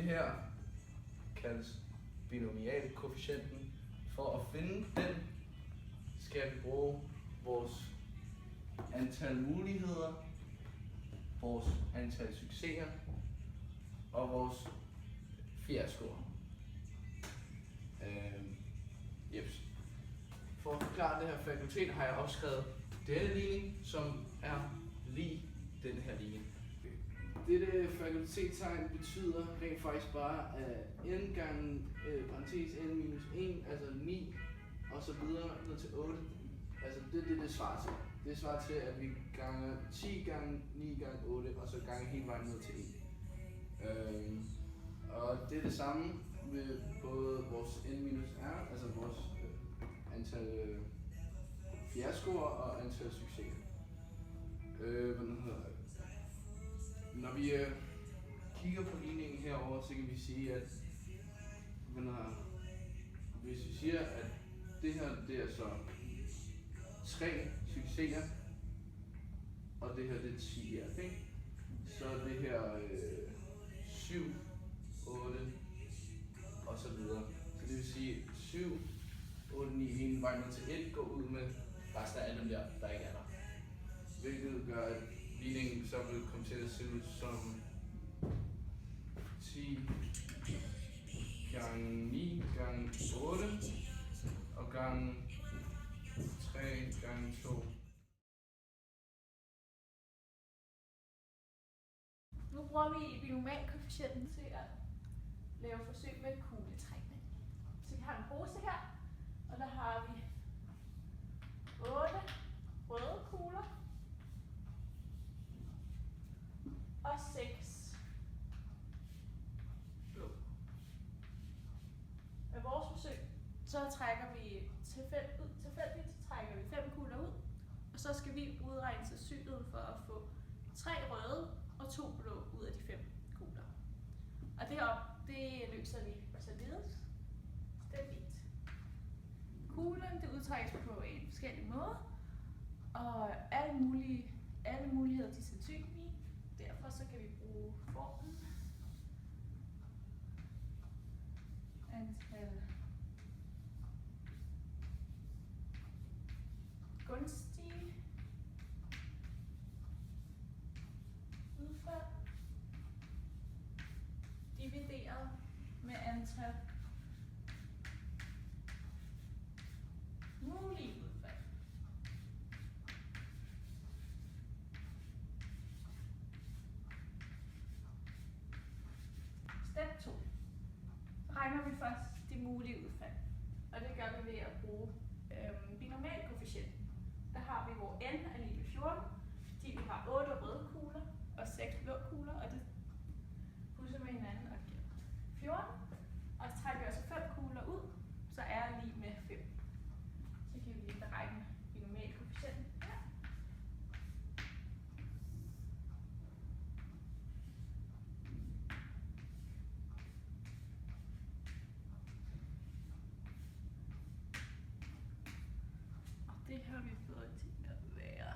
Det her kaldes binomialkoefficienten. For at finde den skal vi bruge vores antal muligheder, vores antal succeser og vores fiaskoer. Jeps. For at forklare det her fakultet har jeg opskrevet denne ligning, som er lig den her ligning. Dette fakultetstegn betyder rent faktisk bare, at n gange parentes n minus 1, altså 9, og så videre ned til 8. Altså det svarer til. Det svarer til, at vi ganger 10 gange 9 gange 8, og så ganger hele vejen ned til 1. Og det er det samme med både vores n minus r, altså vores antal fiaskoer og antal succeser. Når vi kigger på ligningen herover, så kan vi sige, at hvis vi siger, at det her det er så 3 succeser, og det her det er 10 ikke? Så er det her 7, 8 og så videre. Så det vil sige 7, 8, 9 hele vejen ned til 1 går ud med resten af alle dem der ikke er der. Hvilket gør, at ligningen så vil komme til at se ud som 10 gange 9 gange 8 og gange 3 gange 2. Nu bruger vi binomialkoefficienten til at lave forsøg med kugletrækning. Så vi har en pose her, og der har vi 8 røde kugler og 6 blå. Med vores forsøg, så trækker vi tilfældigt, trækker vi 5 kugler ud, og så skal vi udregne sandsynligheden for at få 3 røde og 2 blå ud af de 5 kugler. Og det løser vi således. Stabilt. Kuglen det udtrækkes på en forskellig måde, og alle muligheder de sandsynlige. Derfor så kan vi bruge formen antal gunstige udfald divideret med antal mulige udfald. Step 2. Så regner vi først de mulige udfald, og det gør vi ved at bruge binomialkoefficienten. Der har vi, hvor n er lig med 14, fordi vi har 8 røde kugler og 6 blå kugler, og det pudser med hinanden og giver 14. Og så trækker vi også 5 kugler ud, så er lig med 5. Så kan vi lige beregne binomialkoefficienten her. Og det har vi fået til at være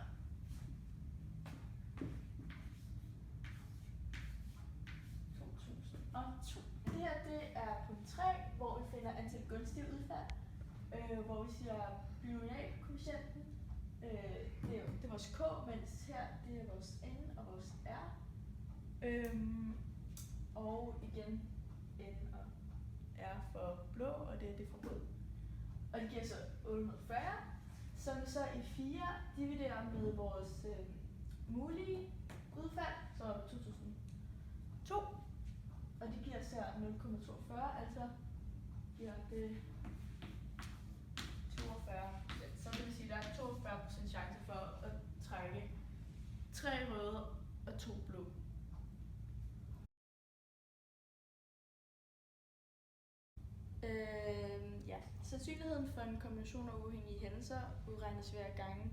2002. Det her det er punkt 3, hvor vi finder antal gunstige udfald, hvor vi siger binomialkoefficienten. Det er vores k, mens her det er vores n og vores r. Og igen n og r for blå, og det er det for rød. Og det giver så 840, som vi så i 4 dividerer med vores mulige udfald, så er det 2002. Og det giver så 0,42, altså giver det 42%. Så det vil sige, at der er 42% chance for at trække 3 røde og 2 blå. Ja. Sandsynligheden for en kombination af uafhængige hændelser udregnes ved at gange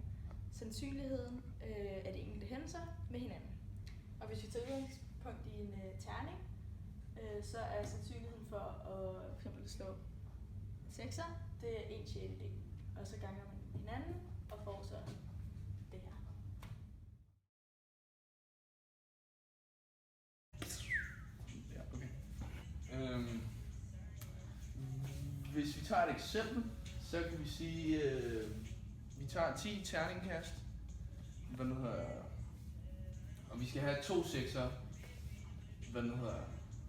sandsynligheden af de enkelte hændelser med hinanden. Og hvis vi tager udgangspunkt i en terning, så er sandsynligheden for at for eksempel slå 6'er, det er 1/6. Og så ganger man hinanden og får så det her. Ja, okay. tager et eksempel, så kan vi sige, vi tager 10 terningkast, og vi skal have 2 sekser,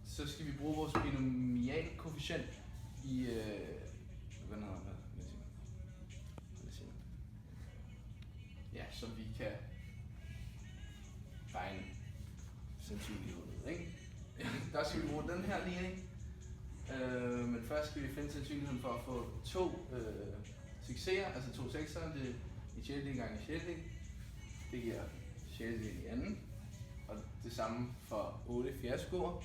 så skal vi bruge vores binomialkoefficient i, ja, så vi kan regne sandsynligheden ud, ikke? Der skal vi bruge den her ligning, men først skal vi finde sandsynligheden for at få 2 succeser, altså 2 sekser, det er i sjettedeling gange i sjettedeling. Det giver sjettedeling i anden, og det samme for 8 fiaskoer.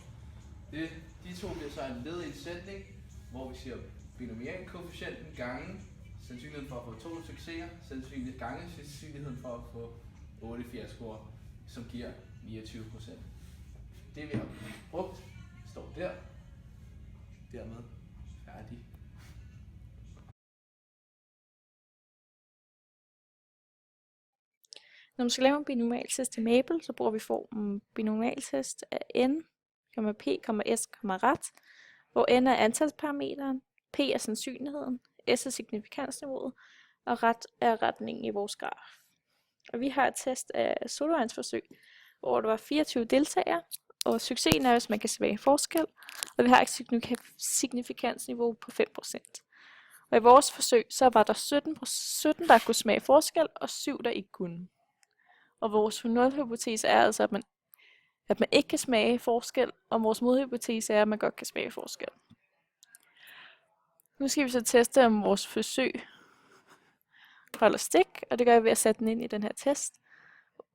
De to bliver så en led i en sætning, hvor vi siger binomialkoefficienten gange sandsynligheden for at få 2 succeser, gange sandsynligheden for at få 8 fiaskoer, som giver 29%. Det vi har brugt står der. Dermed færdig. Når man skal lave en binomialtest i Maple, så bruger vi formen binomialtest af n, p, s, ret, hvor n er antalsparameteren, p er sandsynligheden, s er signifikansniveauet, og ret er retningen i vores graf. Og vi har et test af sodavandsforsøg, hvor der var 24 deltagere, og succesen er, hvis man kan smage forskel, og vi har et signifikansniveau på 5%. Og i vores forsøg, så var der 17 der kunne smage forskel, og 7 der ikke kunne. Og vores nulhypotese er altså, at man ikke kan smage forskel, og vores modhypotese er, at man godt kan smage forskel. Nu skal vi så teste, om vores forsøg holder stik, og det gør vi ved at sætte den ind i den her test,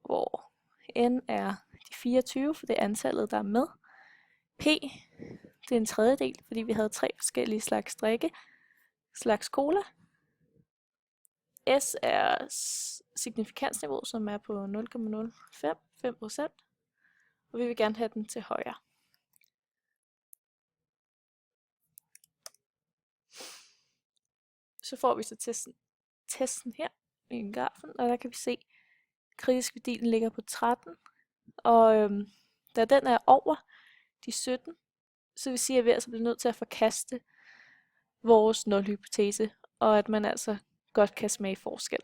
hvor n er de 24, for det er antallet, der er med. P, det er en tredjedel, fordi vi havde 3 forskellige slags drikke, slags cola. S er signifikansniveau, som er på 0,05%, og vi vil gerne have den til højre. Så får vi så testen her i en grafen, og der kan vi se, at kritisk værdi ligger på 13, og da den er over de 17, så vil sige, at vi altså bliver nødt til at forkaste vores nulhypotese, og at man altså godt kan smage forskel.